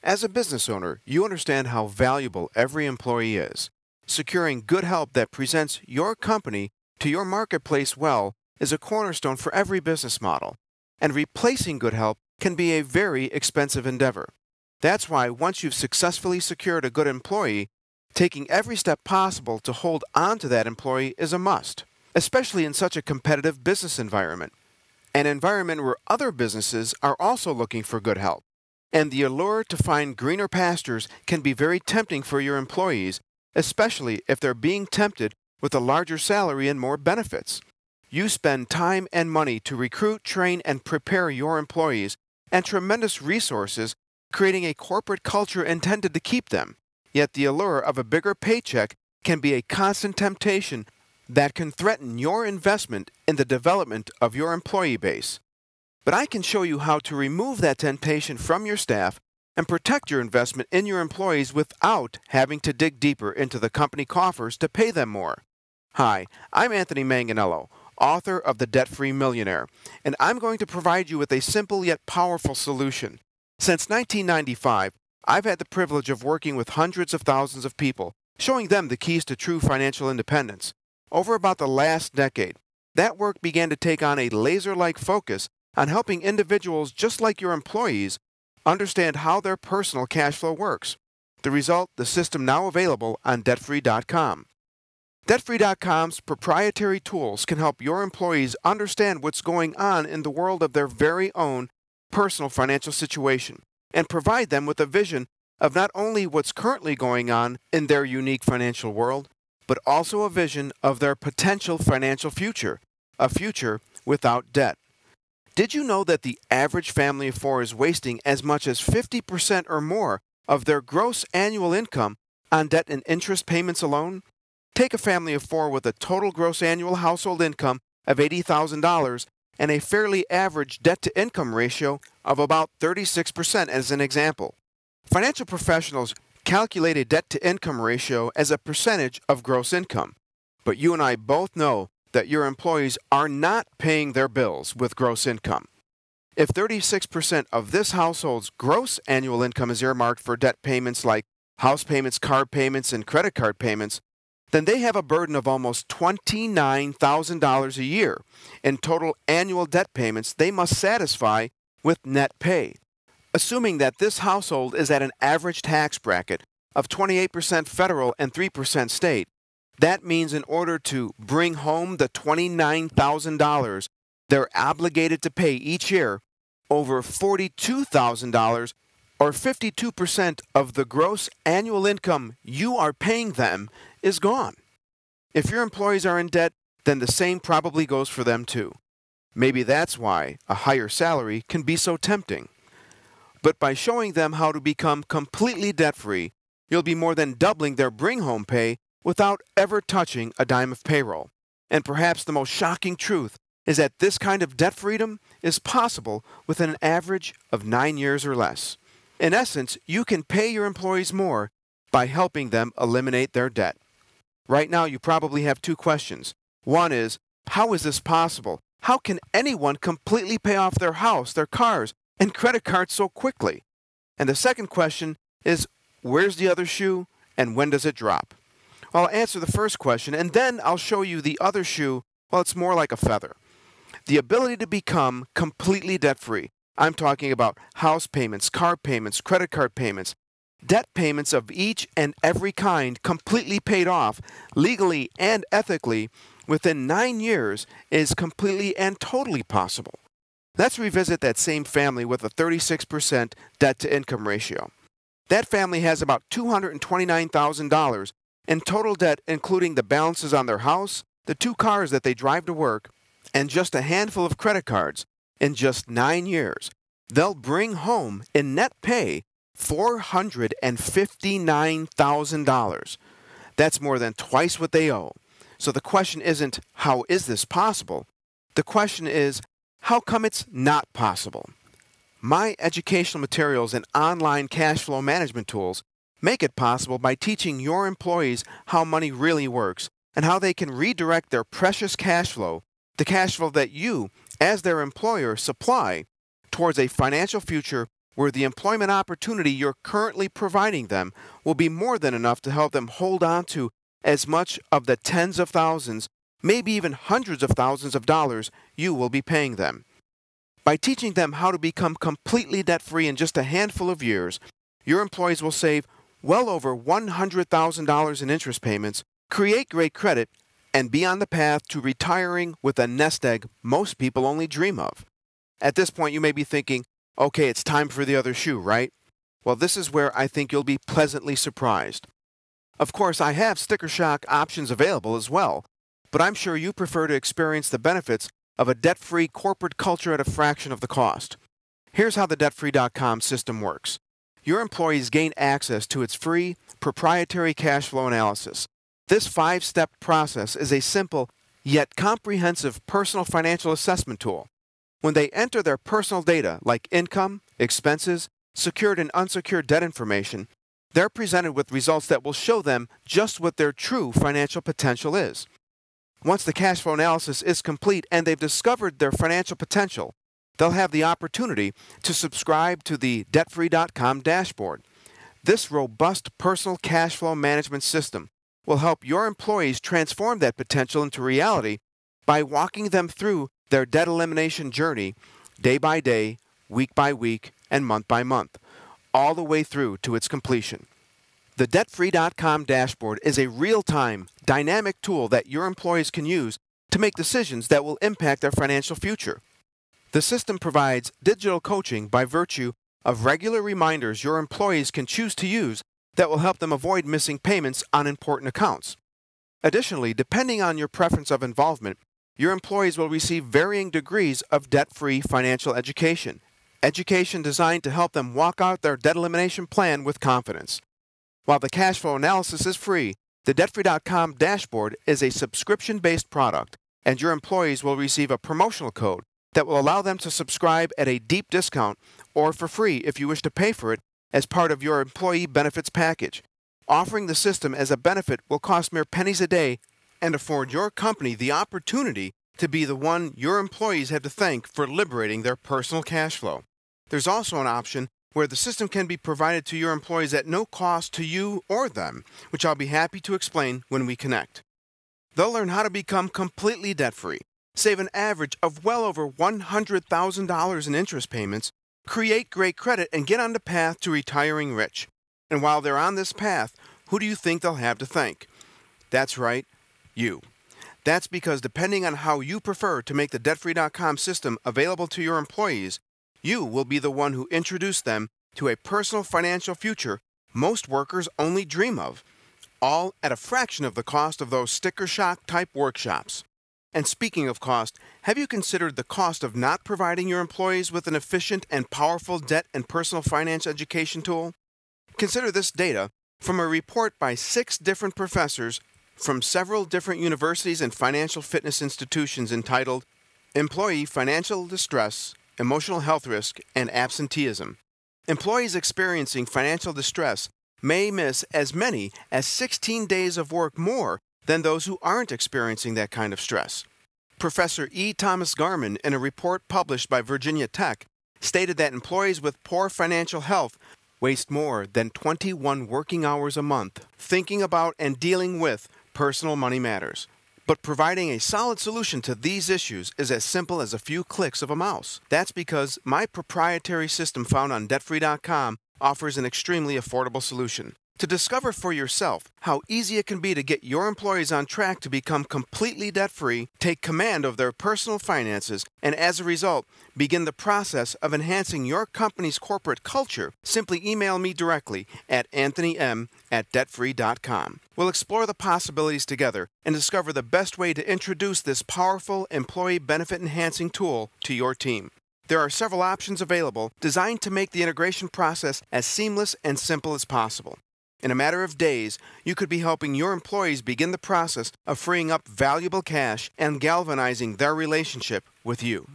As a business owner, you understand how valuable every employee is. Securing good help that presents your company to your marketplace well is a cornerstone for every business model, and replacing good help can be a very expensive endeavor. That's why once you've successfully secured a good employee, taking every step possible to hold on to that employee is a must, especially in such a competitive business environment, an environment where other businesses are also looking for good help. And the allure to find greener pastures can be very tempting for your employees, especially if they're being tempted with a larger salary and more benefits. You spend time and money to recruit, train, and prepare your employees, and tremendous resources creating a corporate culture intended to keep them. Yet the allure of a bigger paycheck can be a constant temptation that can threaten your investment in the development of your employee base. But I can show you how to remove that temptation from your staff and protect your investment in your employees without having to dig deeper into the company coffers to pay them more. Hi, I'm Anthony Manganello, author of The Debt-Free Millionaire, and I'm going to provide you with a simple yet powerful solution. Since 1995, I've had the privilege of working with hundreds of thousands of people, showing them the keys to true financial independence. Over about the last decade, that work began to take on a laser-like focus on helping individuals just like your employees understand how their personal cash flow works. The result, the system now available on DebtFree.com. DebtFree.com's proprietary tools can help your employees understand what's going on in the world of their very own personal financial situation and provide them with a vision of not only what's currently going on in their unique financial world, but also a vision of their potential financial future, a future without debt. Did you know that the average family of four is wasting as much as 50% or more of their gross annual income on debt and interest payments alone? Take a family of four with a total gross annual household income of $80,000 and a fairly average debt-to-income ratio of about 36% as an example. Financial professionals calculate a debt-to-income ratio as a percentage of gross income, but you and I both know that your employees are not paying their bills with gross income. If 36% of this household's gross annual income is earmarked for debt payments like house payments, car payments, and credit card payments, then they have a burden of almost $29,000 a year in total annual debt payments they must satisfy with net pay. Assuming that this household is at an average tax bracket of 28% federal and 3% state, that means in order to bring home the $29,000 they're obligated to pay each year, over $42,000 or 52% of the gross annual income you are paying them is gone. If your employees are in debt, then the same probably goes for them too. Maybe that's why a higher salary can be so tempting. But by showing them how to become completely debt-free, you'll be more than doubling their bring-home pay without ever touching a dime of payroll. And perhaps the most shocking truth is that this kind of debt freedom is possible within an average of 9 years or less. In essence, you can pay your employees more by helping them eliminate their debt. Right now, you probably have two questions. One is, how is this possible? How can anyone completely pay off their house, their cars, and credit cards so quickly? And the second question is, where's the other shoe and when does it drop? I'll answer the first question, and then I'll show you the other shoe. Well, it's more like a feather. The ability to become completely debt-free. I'm talking about house payments, car payments, credit card payments, debt payments of each and every kind completely paid off, legally and ethically, within 9 years is completely and totally possible. Let's revisit that same family with a 36% debt-to-income ratio. That family has about $229,000 in total debt, including the balances on their house, the 2 cars that they drive to work, and just a handful of credit cards. In just 9 years, they'll bring home in net pay $459,000. That's more than twice what they owe. So the question isn't, how is this possible? The question is, how come it's not possible? My educational materials and online cash flow management tools make it possible by teaching your employees how money really works and how they can redirect their precious cash flow, the cash flow that you, as their employer, supply, towards a financial future where the employment opportunity you're currently providing them will be more than enough to help them hold on to as much of the tens of thousands, maybe even hundreds of thousands of dollars you will be paying them. By teaching them how to become completely debt-free in just a handful of years, your employees will save well over $100,000 in interest payments, create great credit, and be on the path to retiring with a nest egg most people only dream of. At this point, you may be thinking, okay, it's time for the other shoe, right? Well, this is where I think you'll be pleasantly surprised. Of course, I have sticker shock options available as well, but I'm sure you prefer to experience the benefits of a debt-free corporate culture at a fraction of the cost. Here's how the DebtFree.com system works. Your employees gain access to its free, proprietary cash flow analysis. This 5-step process is a simple, yet comprehensive personal financial assessment tool. When they enter their personal data like income, expenses, secured and unsecured debt information, they're presented with results that will show them just what their true financial potential is. Once the cash flow analysis is complete and they've discovered their financial potential, they'll have the opportunity to subscribe to the DebtFree.com dashboard. This robust personal cash flow management system will help your employees transform that potential into reality by walking them through their debt elimination journey day by day, week by week, and month by month, all the way through to its completion. The DebtFree.com dashboard is a real-time, dynamic tool that your employees can use to make decisions that will impact their financial future. The system provides digital coaching by virtue of regular reminders your employees can choose to use that will help them avoid missing payments on important accounts. Additionally, depending on your preference of involvement, your employees will receive varying degrees of debt-free financial education designed to help them walk out their debt elimination plan with confidence. While the cash flow analysis is free, the DebtFree.com dashboard is a subscription-based product, and your employees will receive a promotional code that will allow them to subscribe at a deep discount or for free if you wish to pay for it as part of your employee benefits package. Offering the system as a benefit will cost mere pennies a day and afford your company the opportunity to be the one your employees have to thank for liberating their personal cash flow. There's also an option where the system can be provided to your employees at no cost to you or them, which I'll be happy to explain when we connect. They'll learn how to become completely debt-free, save an average of well over $100,000 in interest payments, create great credit, and get on the path to retiring rich. And while they're on this path, who do you think they'll have to thank? That's right, you. That's because depending on how you prefer to make the DebtFree.com system available to your employees, you will be the one who introduced them to a personal financial future most workers only dream of, all at a fraction of the cost of those sticker shock type workshops. And speaking of cost, have you considered the cost of not providing your employees with an efficient and powerful debt and personal finance education tool? Consider this data from a report by 6 different professors from several different universities and financial fitness institutions entitled Employee Financial Distress, Emotional Health Risk, and Absenteeism. Employees experiencing financial distress may miss as many as 16 days of work more than those who aren't experiencing that kind of stress. Professor E. Thomas Garman, in a report published by Virginia Tech, stated that employees with poor financial health waste more than 21 working hours a month thinking about and dealing with personal money matters. But providing a solid solution to these issues is as simple as a few clicks of a mouse. That's because my proprietary system found on DebtFree.com offers an extremely affordable solution. To discover for yourself how easy it can be to get your employees on track to become completely debt-free, take command of their personal finances, and as a result, begin the process of enhancing your company's corporate culture, simply email me directly at anthonym@debtfree.com. We'll explore the possibilities together and discover the best way to introduce this powerful employee benefit enhancing tool to your team. There are several options available designed to make the integration process as seamless and simple as possible. In a matter of days, you could be helping your employees begin the process of freeing up valuable cash and galvanizing their relationship with you.